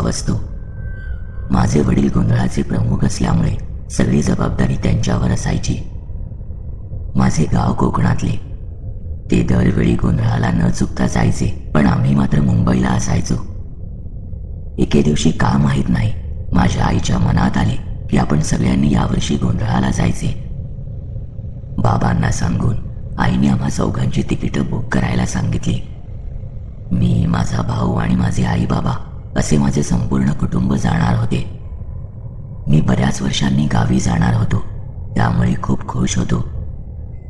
समजतो. माझे वडील गोंधळाचे प्रमुख असल्यामुळे सगळी जबाबदारी त्यांच्यावर असायची. माझे गाव कोकणातले. ते दरवेळी गोंधळाला न चुकता जायचे, पण आम्ही मात्र मुंबईला असायचो. एके दिवशी का माहीत नाही, माझ्या आईच्या मनात आले की आपण सगळ्यांनी यावर्षी गोंधळाला जायचे. बाबांना सांगून आईने आम्हा चौघांची तिकीटं बुक करायला सांगितली. मी, माझा भाऊ आणि माझे आई बाबा असे माझे संपूर्ण कुटुंब जाणार होते. मी बऱ्याच वर्षांनी गावी जाणार होतो, त्यामुळे खूप खुश होतो.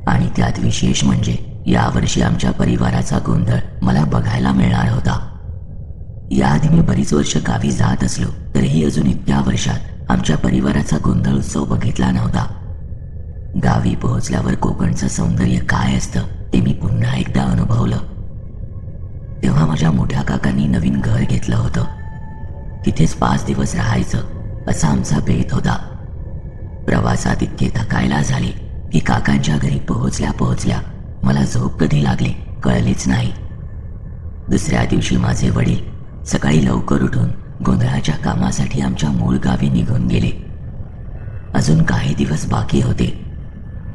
आणि त्यात विशेष म्हणजे यावर्षी आमच्या परिवाराचा गोंधळ मला बघायला मिळणार होता. याआधी मी बरीच वर्ष गावी जात असलो तरीही अजून इतक्या वर्षात आमच्या परिवाराचा गोंधळ उत्सव बघितला नव्हता. गावी पोहोचल्यावर कोकणचं सौंदर्य काय असतं ते मी पुन्हा एकदा अनुभवलं. तेव्हा माझ्या मोठ्या काकांनी नवीन घर घेतलं होतं. तिथेच 5 दिवस राहायचं असा आमचा बेत होता. प्रवासात इतके थकायला झाले की काकांच्या घरी पोहोचल्या मला झोप कधी लागली कळलीच नाही. दुसऱ्या दिवशी माझे वडील सकाळी लवकर उठून गोंधळाच्या कामासाठी आमच्या मूळ गावी निघून गेले. अजून काही दिवस बाकी होते,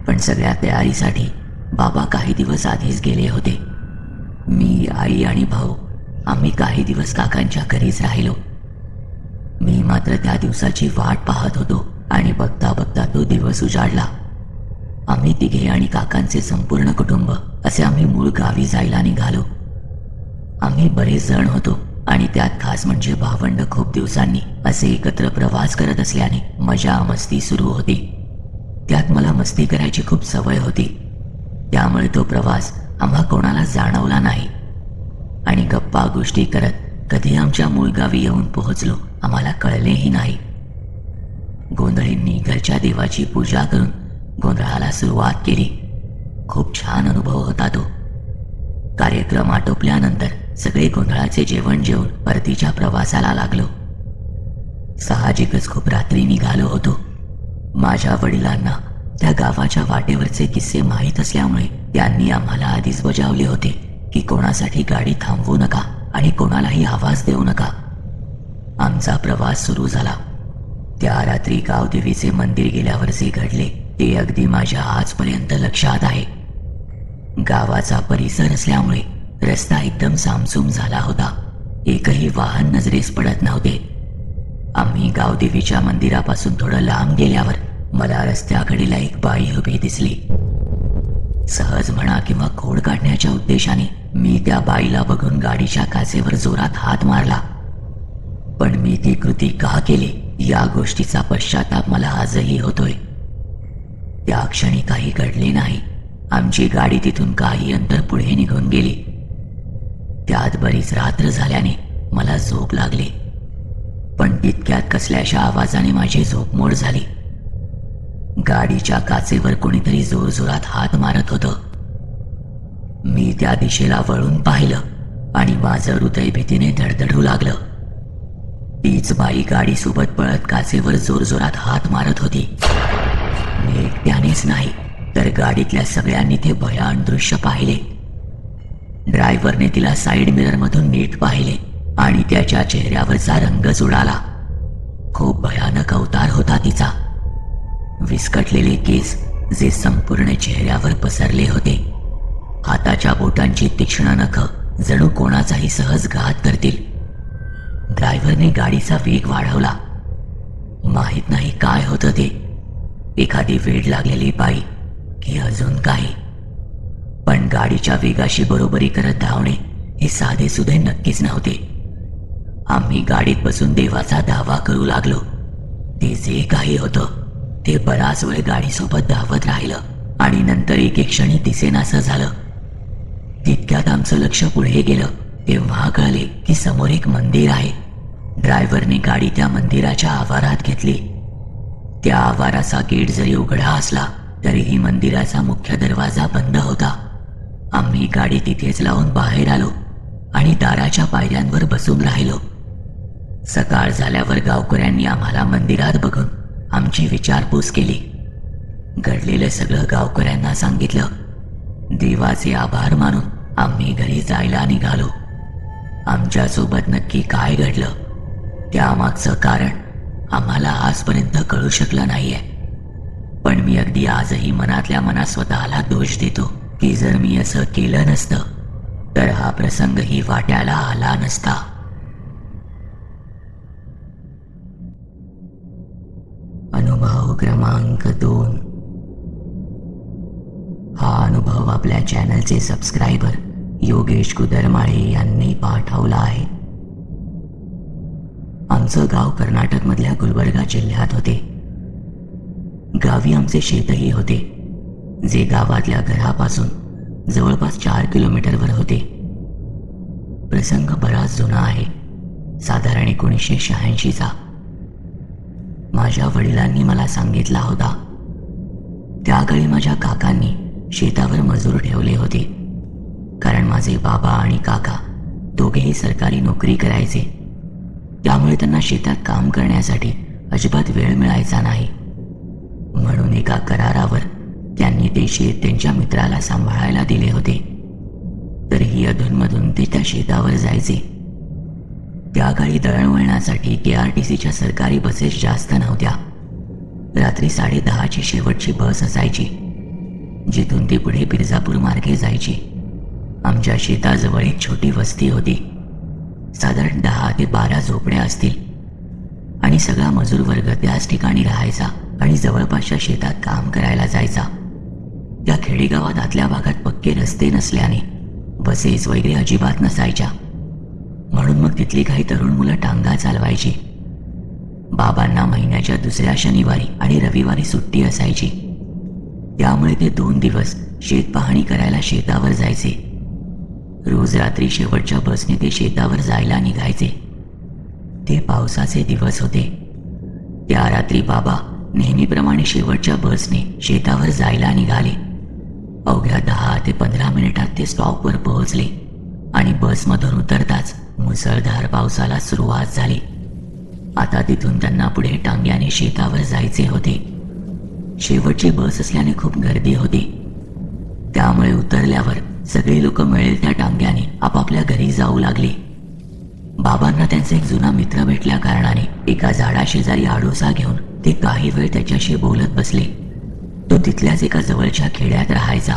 पण सगळ्या तयारीसाठी बाबा काही दिवस आधीच गेले होते. मी, आई आणि भाऊ आम्ही काही दिवस काकांच्या घरीच राहिलो. मी मात्र त्या दिवसाची वाट पाहत होतो आणि बघता बघता तो दिवस उजाडला. आम्ही तिघे आणि काकांचे संपूर्ण कुटुंब असे आम्ही मूळ गावी जायला निघालो. आम्ही बरेच जण होतो आणि त्यात खास म्हणजे भावंड खूप दिवसांनी असे एकत्र प्रवास करत असल्याने मजा मस्ती सुरू होती. त्यात मला मस्ती करायची खूप सवय होती, त्यामुळे तो प्रवास आम्हा कोणाला जाणवला नाही. आणि गप्पा गोष्टी करत कधी आमच्या मूळ गावी येऊन पोहोचलो आम्हाला कळलेही नाही. गोंधळींनी घरच्या देवाची पूजा करून गोंधळाला सुरुवात केली. खूप छान अनुभव होता तो. कार्यक्रम आटोपल्यानंतर सगळे गोंधळाचे जेवण जेवून परतीच्या प्रवासाला लागलो. साहजिकच खूप रात्री निघालो होतो. माझ्या वडिलांना त्या गावाच्या वाटेवरचे किस्से माहीत असल्यामुळे त्यांनी आम्हाला आधीच बजावले होते की कोणासाठी गाडी थांबवू नका आणि कोणालाही आवाज देऊ नका. आमचा प्रवास सुरू झाला. त्या रात्री गावदेवीचे मंदिर गेल्यावर जे घडले ते अगदी माझ्या आजपर्यंत लक्षात आहे. गावाचा परिसर असल्यामुळे रस्ता एकदम सामसूम झाला होता. एकही वाहन नजरेस पडत नव्हते. आम्ही गावदेवीच्या मंदिरापासून थोडं लांब गेल्यावर मला रस्त्याकडेला एक बाई उभी दिसली. सहज म्हणा किंवा खोड काढण्याच्या उद्देशाने मी त्या बाईला बघून गाडीच्या काचेवर जोरात हात मारला. पण मी ती कृती का केली या गोष्टीचा पश्चाताप मला आजही होतोय. त्या क्षणी काही घडले नाही. आमची गाडी तिथून काही अंतर पुढे निघून गेली. त्यात बरीच रात्र झाल्याने मला झोप लागली, पण तितक्यात कसल्याशा आवाजाने माझी झोपमोड झाली. गाडीच्या काचेवर कोणीतरी जोरजोरात हात मारत होतं. मी त्या दिशेला वळून पाहिलं आणि माझं हृदय भीतीने धडधडू लागलं. तीच बाई गाडीसोबत पळत काचेवर जोरजोरात हात मारत होती. मी एकट्यानेच नाही तर गाडीतल्या सगळ्यांनी ते भयान दृश्य पाहिले. ड्रायव्हरने तिला साईड मिररमधून नीट पाहिले आणि त्याच्या चेहऱ्यावरचा रंगच उडाला. खूप भयानक अवतार होता तिचा. विस्कटलेले केस जे संपूर्ण चेहऱ्यावर पसरले होते. हाताच्या बोटांची तीक्ष्ण नखं जणू कोणाचाही सहज घात करतील. ड्रायव्हरने गाडीचा वेग वाढवला. माहित नाही काय होतं ते, एखादी वेड लागलेली बाई की अजून काही, पण गाडीच्या वेगाशी बरोबरी करत धावणे हे साधे सुधे नक्कीच नव्हते. आम्ही गाडीत बसून देवाचा दावा करू लागलो. ते जे काही होतं ते बराच वेळ गाडीसोबत धावत राहिलं आणि नंतर एक क्षणी दिसेनासं झालं. तितक्यात आमचं लक्ष पुढे गेलं तेव्हा कळले की समोर एक मंदिर आहे. ड्रायव्हरने गाडी त्या मंदिराच्या आवारात घेतली. त्या आवाराचा गेट जरी उघडा असला तरीही मंदिराचा मुख्य दरवाजा बंद होता. आम्ही गाडी तिथेच लावून बाहेर आलो आणि दाराच्या पायऱ्यांवर बसून राहिलो. सकाळ झाल्यावर गावकऱ्यांनी आम्हाला मंदिरात बघून आमची विचारपूस केली. घडलेलं सगळं गावकऱ्यांना सांगितलं. देवाचे आभार मानून आम्ही घरी जायला निघालो. आमच्यासोबत नक्की काय घडलं त्यामागचं कारण आम्हाला आजपर्यंत कळू शकलं नाहीये. पण मी अगदी आजही मनातल्या मनात स्वतःला दोष देतो की जर मी असं केलं नसतं तर हा प्रसंगही वाट्याला आला नसता. अनुभव क्रमांक 2. हा अनुभव आपल्या चॅनलचे सबस्क्रायबर योगेश कुदरमाळे यांनी पाठवला आहे. आमचं गाव कर्नाटकमधल्या गुलबर्गा जिल्ह्यात होते. गावी आमचे शेतही होते, जे गावातल्या घरापासून जवळपास 4 किलोमीटरवर होते. प्रसंग बराच जुना आहे, साधारण 1986चा. माझ्या वडिलांनी मला सांगितला होता. त्याकाळी माझ्या काकांनी शेतावर मजूर ठेवले होते, कारण माझे बाबा आणि काका दोघेही सरकारी नोकरी करायचे. त्यामुळे त्यांना शेतात काम करण्यासाठी अजिबात वेळ मिळायचा नाही. म्हणून एका करारावर त्यांनी ते शेत त्यांच्या मित्राला सांभाळायला दिले होते. तरीही अधूनमधून ते त्या शेतावर जायचे. त्याकाळी दळणवळणासाठी KRTCच्या सरकारी बसेस जास्त नव्हत्या. रात्री 10:30ची शेवटची बस असायची, जिथून ती पुढे बिरजापूर मार्गे जायची. आमच्या शेताजवळ एक छोटी वस्ती होती. साधारण 10 ते 12 झोपड्या असतील, आणि सगळा मजूर वर्ग त्याच ठिकाणी राहायचा आणि जवळपासच्या शेतात काम करायला जायचा. त्या खेडेगावात आतल्या भागात पक्के रस्ते नसल्याने बसेस वगैरे अजिबात नसायच्या. म्हणून मग तिथली काही तरुण मुलं टांगा चालवायची. बाबांना महिन्याच्या दुसऱ्या शनिवारी आणि रविवारी सुट्टी असायची. त्यामुळे ते 2 दिवस शेत पाहणी करायला शेतावर जायचे. रोज रात्री शेवटच्या बसने ते शेतावर जायला निघायचे. ते पावसाचे दिवस होते. त्या रात्री बाबा नेहमीप्रमाणे शेवटच्या बसने शेतावर जायला निघाले. अवघ्या 10 ते 15 मिनिटात ते स्टॉपवर पोहोचले आणि बसमधून उतरताच मुसळधार पावसाला सुरुवात झाली. आता तिथून त्यांना पुढे टांग्याने शेतावर जायचे होते. शेवटची बस असल्याने खूप गर्दी होती. त्यामुळे उतरल्यावर सगळे लोक मिळेल त्या टांग्याने आपापल्या घरी जाऊ लागले. बाबांना त्यांचा एक जुना मित्र भेटल्या कारणाने एका झाडाशेजारी आडोसा घेऊन ते काही वेळ त्याच्याशी बोलत बसले. तो तिथल्याच एका जवळच्या खेड्यात राहायचा.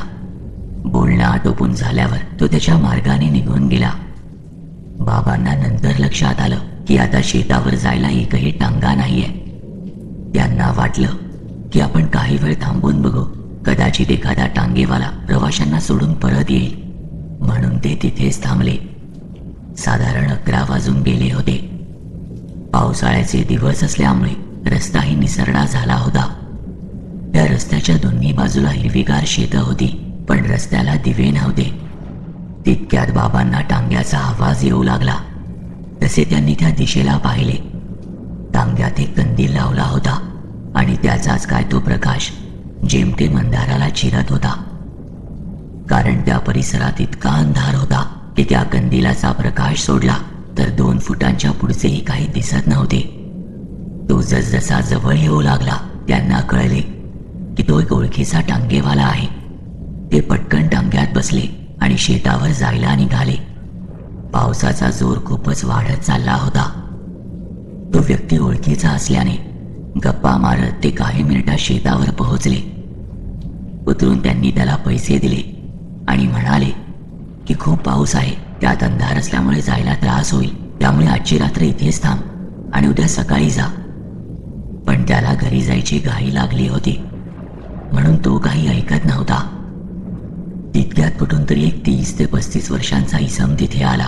बोलणं आटोपून झाल्यावर तो त्याच्या मार्गाने निघून गेला. बाबांना नंतर लक्षात आलं की आता शेतावर जायला एकही टांगा नाहीये. त्यांना वाटलं की आपण काही वेळ थांबून बघू, कदाचित एखादा टांगेवाला प्रवाशांना सोडून परत येईल. म्हणून ते तिथेच थांबले. साधारण 11 वाजून गेले होते. पावसाळ्याचे दिवस असल्यामुळे रस्ताही निसरडा झाला होता. त्या रस्त्याच्या दोन्ही बाजूला हिरवीगार शेतं होती, पण रस्त्याला दिवे नव्हते. तितक्यात बाबांना टांग्याचा आवाज येऊ लागला. तसे त्यांनी त्या दिशेला पाहिले. टांग्यात एक कंदील लावला होता आणि त्याचाच काय तो प्रकाश जेमतेम अंधाराला चिरत होता. कारण त्या परिसरात इतका अंधार होता की त्या कंदिलाचा प्रकाश सोडला तर 2 फुटांच्या पुढचेही काही दिसत नव्हते. तो जसजसा जवळ येऊ लागला त्यांना कळले की तो एक ओळखीचा टांगेवाला आहे. ते पटकन टांग्यात बसले आणि शेतावर जायला निघाले. पावसाचा जोर खूपच वाढत चालला होता. तो व्यक्ती ओळखीचा असल्याने गप्पा मारत ते काही मिनिटात शेतावर पोहोचले. उतरून त्यांनी त्याला पैसे दिले आणि म्हणाले की खूप पाऊस आहे, त्यात अंधार असल्यामुळे जायला त्रास होईल, त्यामुळे आजची रात्र इथेच थांब आणि उद्या सकाळी जा. पण त्याला घरी जायची घाई लागली होती, म्हणून तो काही ऐकत नव्हता. तितक्यात कुठून तरी एक 30 ते 35 वर्षांचा इसम तिथे आला.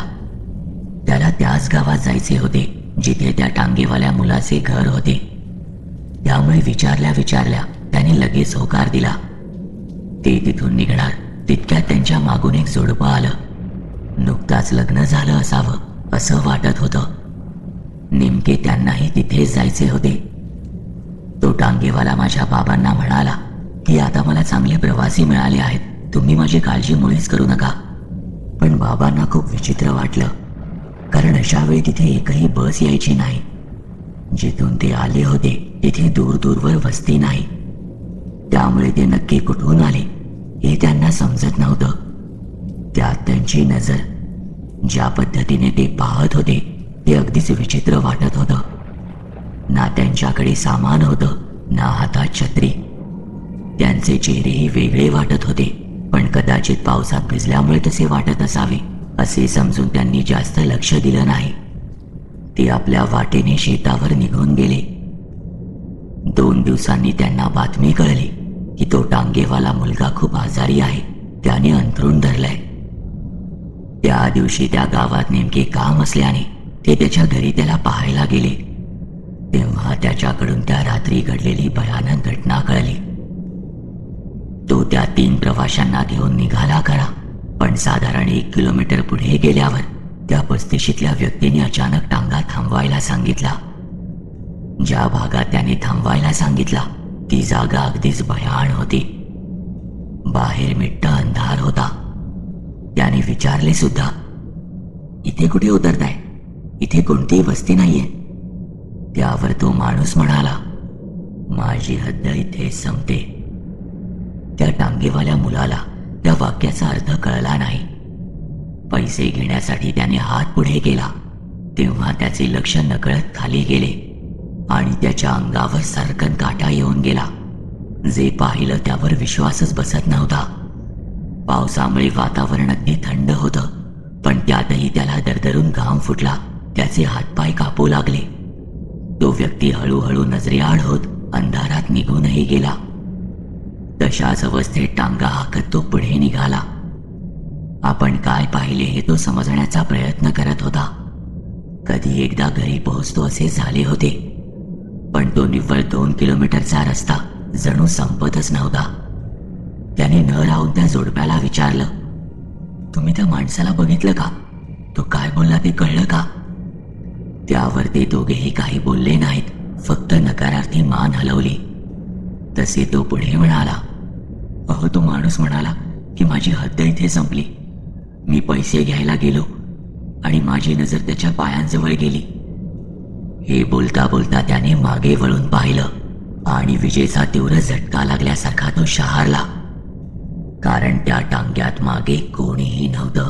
त्याला त्याच गावात जायचे होते जिथे त्या टांगेवाल्या मुलाचे घर होते. त्यामुळे विचारल्या त्याने लगेच होकार दिला. ते तिथून निघणार तितक्यात त्यांच्या मागून एक जोडपं आलं. नुकताच लग्न झालं असावं असं वाटत होतं. नेमके त्यांनाही तिथेच जायचे होते. तो टांगेवाला माझ्या बाबांना म्हणाला की आता मला चांगले प्रवासी मिळाले आहेत, तुम्ही माझी काळजी मुळीच करू नका. पण बाबांना खूप विचित्र वाटलं, कारण अशा वेळी तिथे एकही बस यायची नाही. जिथून ते आले होते तिथे दूरवर वस्ती नाही. त्यामुळे ते नक्की कुठून आले हे त्यांना समजत नव्हतं. त्यात त्यांची नजर ज्या पद्धतीने ते पाहत होते ते अगदीच विचित्र वाटत होतं. ना त्यांच्याकडे सामान होतं, ना हातात छत्री. त्यांचे चेहरेही वेगळे वाटत होते, पण कदाचित पावसात भिजल्यामुळे तसे वाटत असावे असे समजून त्यांनी जास्त लक्ष दिलं नाही. ते आपल्या वाटेने शेतावर निघून गेले. 2 दिवसांनी त्यांना बातमी कळली की तो टांगेवाला मुलगा खूप आजारी आहे. त्याने अंथरूण धरलंय. त्या दिवशी त्या गावात नेमके काम असल्याने ते त्याच्या घरी त्याला पाहायला गेले. तेव्हा त्याच्याकडून त्या रात्री घडलेली भयानक घटना कळली. तो त्या 3 प्रवाशांना घेऊन निघाला खरा, पण साधारण 1 किलोमीटर पुढे गेल्यावर त्या 35ल्या व्यक्तीने अचानक टांगा थांबवायला सांगितला. ज्या भागात त्याने थांबवायला सांगितला ती जागा अगदीच भयाण होती. बाहेर मिट्ट अंधार होता. त्याने विचारले सुद्धा, इथे कुठे उतरताय? इथे कोणतीही वस्ती नाहीये. त्यावर तो माणूस म्हणाला, माझी हद्द इथे संपते. त्या टांगेवाल्या मुलाला त्या वाक्याचा अर्थ कळला नाही. पैसे घेण्यासाठी त्याने हात पुढे केला तेव्हा त्याचे लक्ष नकळत खाली गेले आणि त्याच्या अंगावर सरकन काटा येऊन गेला. जे पाहिलं त्यावर विश्वासच बसत नव्हता. पावसामुळे वातावरण अगदी थंड होतं, पण त्यातही त्याला दरदरून घाम फुटला. त्याचे हातपाय कापू लागले. तो व्यक्ती हळूहळू नजरेआड होत अंधारात निघूनही गेला. तशाच अवस्थेत टांगा हाकत तो पुढे निघाला. आपण काय पाहिले हे तो समजण्याचा प्रयत्न करत होता. कधी एकदा घरी पोहोचतो असे झाले होते, पण तो निव्वळ 2 किलोमीटरचा रस्ता जणू संपतच नव्हता. त्याने न राहून त्या जोडप्याला विचारलं, तुम्ही त्या माणसाला बघितलं का? तो काय बोलला ते कळलं का? त्यावर ते दोघेही काही बोलले नाहीत, फक्त नकारार्थी मान हलवली. तसे तो पुढे म्हणाला, अहो, तो माणूस म्हणाला की माझी हद्द इथे संपली. मी पैसे घ्यायला गेलो आणि माझी नजर त्याच्या पायांजवळ गेली. हे बोलता बोलता त्याने मागे वळून पाहिलं आणि विजेचा तीव्र झटका लागल्यासारखा तो शहारला, कारण त्या टांग्यात मागे कोणीही नव्हतं.